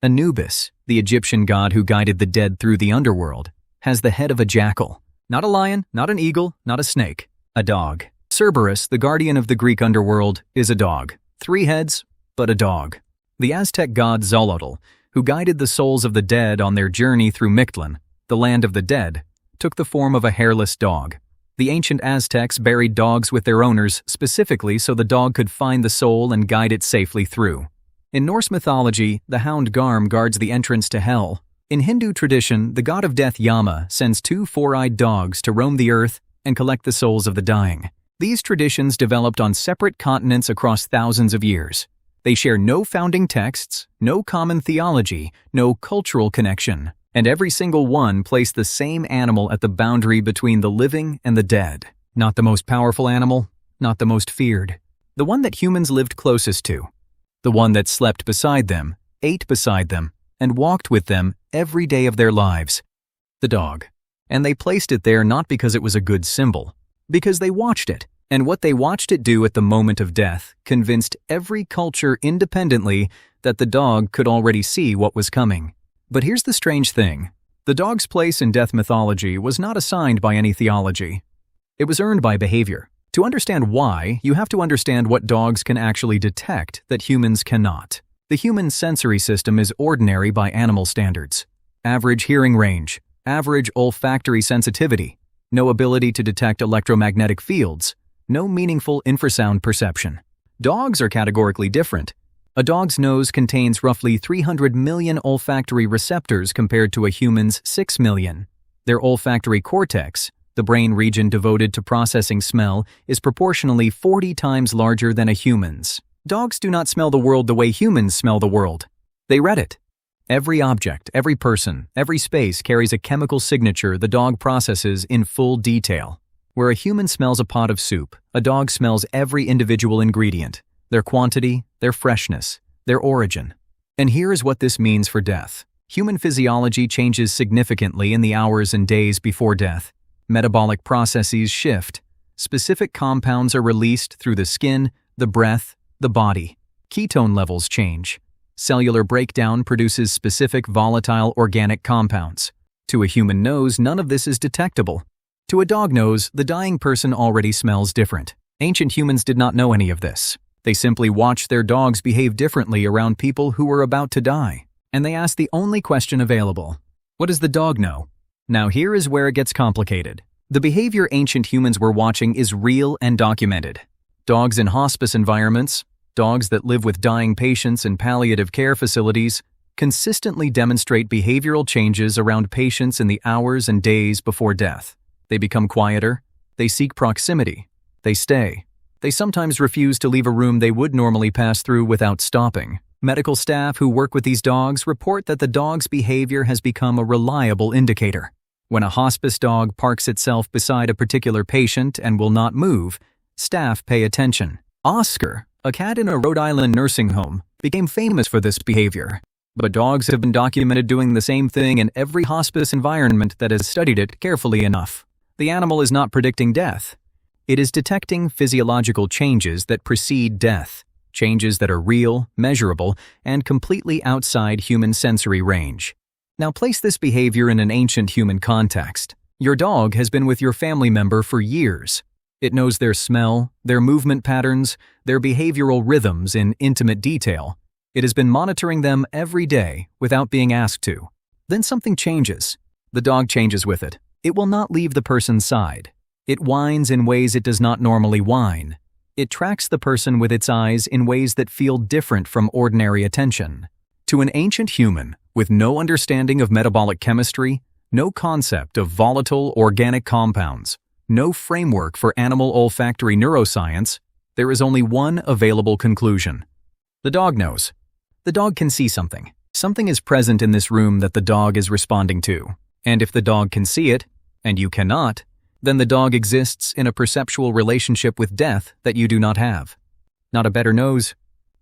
Anubis, the Egyptian god who guided the dead through the underworld, has the head of a jackal. Not a lion, not an eagle, not a snake. A dog. Cerberus, the guardian of the Greek underworld, is a dog. 3 heads, but a dog. The Aztec god Xolotl, who guided the souls of the dead on their journey through Mictlan, the land of the dead, took the form of a hairless dog. The ancient Aztecs buried dogs with their owners specifically so the dog could find the soul and guide it safely through. In Norse mythology, the hound guards the entrance to hell. In Hindu tradition, the god of death Yama sends 2 4-eyed dogs to roam the earth and collect the souls of the dying. These traditions developed on separate continents across thousands of years. They share no founding texts, no common theology, no cultural connection, and every single one placed the same animal at the boundary between the living and the dead. Not the most powerful animal, not the most feared. The one that humans lived closest to. The one that slept beside them, ate beside them, and walked with them every day of their lives. The dog. And they placed it there not because it was a good symbol, because they watched it. And what they watched it do at the moment of death convinced every culture independently that the dog could already see what was coming. But here's the strange thing. The dog's place in death mythology was not assigned by any theology. It was earned by behavior. To understand why, you have to understand what dogs can actually detect that humans cannot. The human sensory system is ordinary by animal standards. Average hearing range, average olfactory sensitivity, no ability to detect electromagnetic fields, no meaningful infrasound perception. Dogs are categorically different. A dog's nose contains roughly 300 million olfactory receptors compared to a human's 6 million. Their olfactory cortex, the brain region devoted to processing smell, is proportionally 40 times larger than a human's. Dogs do not smell the world the way humans smell the world. They read it. Every object, every person, every space carries a chemical signature the dog processes in full detail. Where a human smells a pot of soup, a dog smells every individual ingredient, their quantity, their freshness, their origin. And here is what this means for death. Human physiology changes significantly in the hours and days before death. Metabolic processes shift. Specific compounds are released through the skin, the breath, the body. Ketone levels change. Cellular breakdown produces specific volatile organic compounds. To a human nose, none of this is detectable. To a dog nose, the dying person already smells different. Ancient humans did not know any of this. They simply watched their dogs behave differently around people who were about to die. And they asked the only question available. What does the dog know? Now here is where it gets complicated. The behavior ancient humans were watching is real and documented. Dogs in hospice environments, dogs that live with dying patients in palliative care facilities, consistently demonstrate behavioral changes around patients in the hours and days before death. They become quieter, they seek proximity, they stay. They sometimes refuse to leave a room they would normally pass through without stopping. Medical staff who work with these dogs report that the dog's behavior has become a reliable indicator. When a hospice dog parks itself beside a particular patient and will not move, staff pay attention. Oscar, a cat in a Rhode Island nursing home, became famous for this behavior. But dogs have been documented doing the same thing in every hospice environment that has studied it carefully enough. The animal is not predicting death. It is detecting physiological changes that precede death, changes that are real, measurable, and completely outside human sensory range. Now place this behavior in an ancient human context. Your dog has been with your family member for years. It knows their smell, their movement patterns, their behavioral rhythms in intimate detail. It has been monitoring them every day without being asked to. Then something changes. The dog changes with it. It will not leave the person's side. It whines in ways it does not normally whine. It tracks the person with its eyes in ways that feel different from ordinary attention. To an ancient human, with no understanding of metabolic chemistry, no concept of volatile organic compounds, no framework for animal olfactory neuroscience, there is only one available conclusion. The dog knows. The dog can see something. Something is present in this room that the dog is responding to. And if the dog can see it, and you cannot, then the dog exists in a perceptual relationship with death that you do not have. Not a better nose,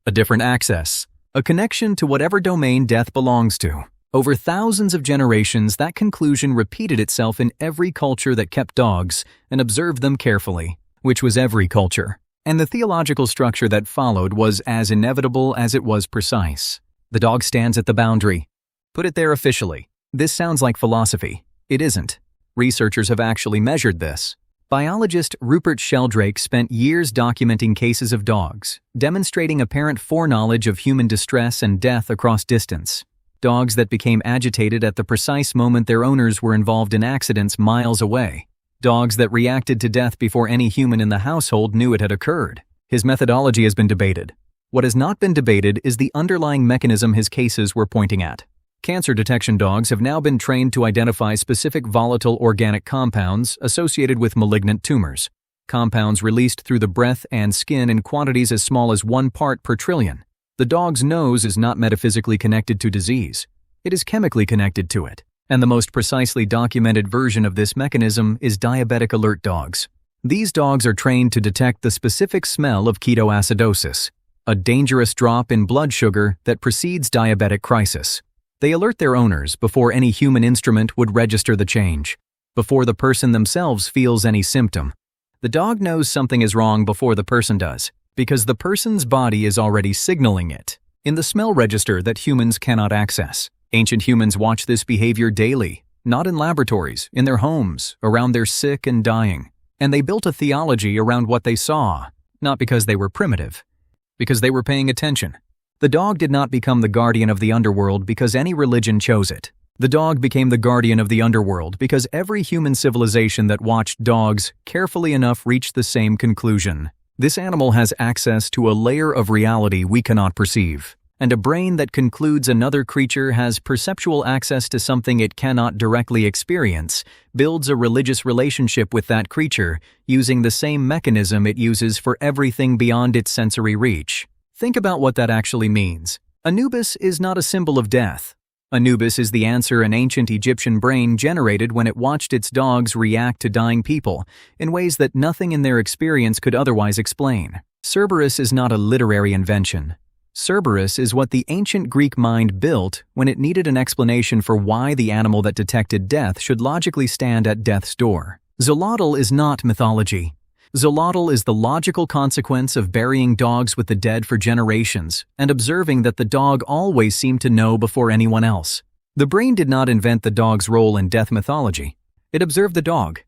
a different access, a connection to whatever domain death belongs to. Over thousands of generations, that conclusion repeated itself in every culture that kept dogs and observed them carefully, which was every culture. And the theological structure that followed was as inevitable as it was precise. The dog stands at the boundary. Put it there officially. This sounds like philosophy. It isn't. Researchers have actually measured this. Biologist Rupert Sheldrake spent years documenting cases of dogs, demonstrating apparent foreknowledge of human distress and death across distance. Dogs that became agitated at the precise moment their owners were involved in accidents miles away. Dogs that reacted to death before any human in the household knew it had occurred. His methodology has been debated. What has not been debated is the underlying mechanism his cases were pointing at. Cancer detection dogs have now been trained to identify specific volatile organic compounds associated with malignant tumors. Compounds released through the breath and skin in quantities as small as 1 part per trillion. The dog's nose is not metaphysically connected to disease. It is chemically connected to it. And the most precisely documented version of this mechanism is diabetic alert dogs. These dogs are trained to detect the specific smell of ketoacidosis, a dangerous drop in blood sugar that precedes diabetic crisis. They alert their owners before any human instrument would register the change, before the person themselves feels any symptom. The dog knows something is wrong before the person does, because the person's body is already signaling it in the smell register that humans cannot access. Ancient humans watch this behavior daily, not in laboratories, in their homes, around their sick and dying. And they built a theology around what they saw, not because they were primitive, because they were paying attention. The dog did not become the guardian of the underworld because any religion chose it. The dog became the guardian of the underworld because every human civilization that watched dogs carefully enough reached the same conclusion. This animal has access to a layer of reality we cannot perceive, and a brain that concludes another creature has perceptual access to something it cannot directly experience, builds a religious relationship with that creature using the same mechanism it uses for everything beyond its sensory reach. Think about what that actually means. Anubis is not a symbol of death. Anubis is the answer an ancient Egyptian brain generated when it watched its dogs react to dying people in ways that nothing in their experience could otherwise explain. Cerberus is not a literary invention. Cerberus is what the ancient Greek mind built when it needed an explanation for why the animal that detected death should logically stand at death's door. Xolotl is not mythology. Xolotl is the logical consequence of burying dogs with the dead for generations and observing that the dog always seemed to know before anyone else. The brain did not invent the dog's role in death mythology. It observed the dog.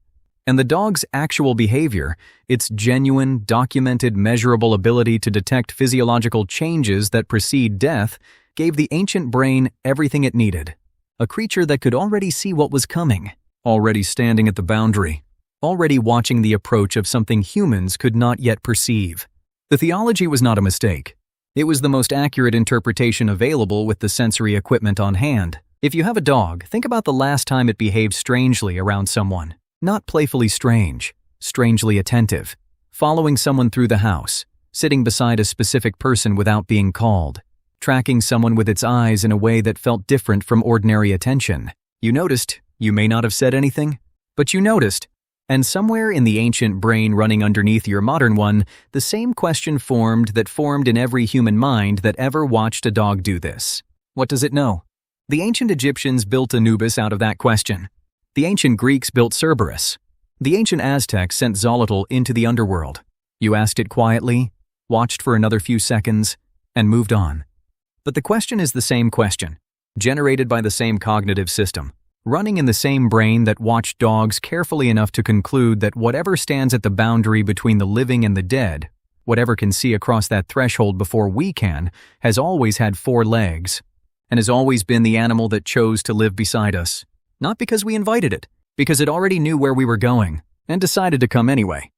And the dog's actual behavior, its genuine, documented, measurable ability to detect physiological changes that precede death, gave the ancient brain everything it needed. A creature that could already see what was coming, already standing at the boundary, already watching the approach of something humans could not yet perceive. The theology was not a mistake. It was the most accurate interpretation available with the sensory equipment on hand. If you have a dog, think about the last time it behaved strangely around someone. Not playfully strange, strangely attentive, following someone through the house, sitting beside a specific person without being called, tracking someone with its eyes in a way that felt different from ordinary attention. You noticed. You may not have said anything, but you noticed. And somewhere in the ancient brain running underneath your modern one, the same question formed that formed in every human mind that ever watched a dog do this. What does it know? The ancient Egyptians built Anubis out of that question. The ancient Greeks built Cerberus. The ancient Aztecs sent Xolotl into the underworld. You asked it quietly, watched for another few seconds, and moved on. But the question is the same question, generated by the same cognitive system, running in the same brain that watched dogs carefully enough to conclude that whatever stands at the boundary between the living and the dead, whatever can see across that threshold before we can, has always had 4 legs, and has always been the animal that chose to live beside us. Not because we invited it, because it already knew where we were going, and decided to come anyway.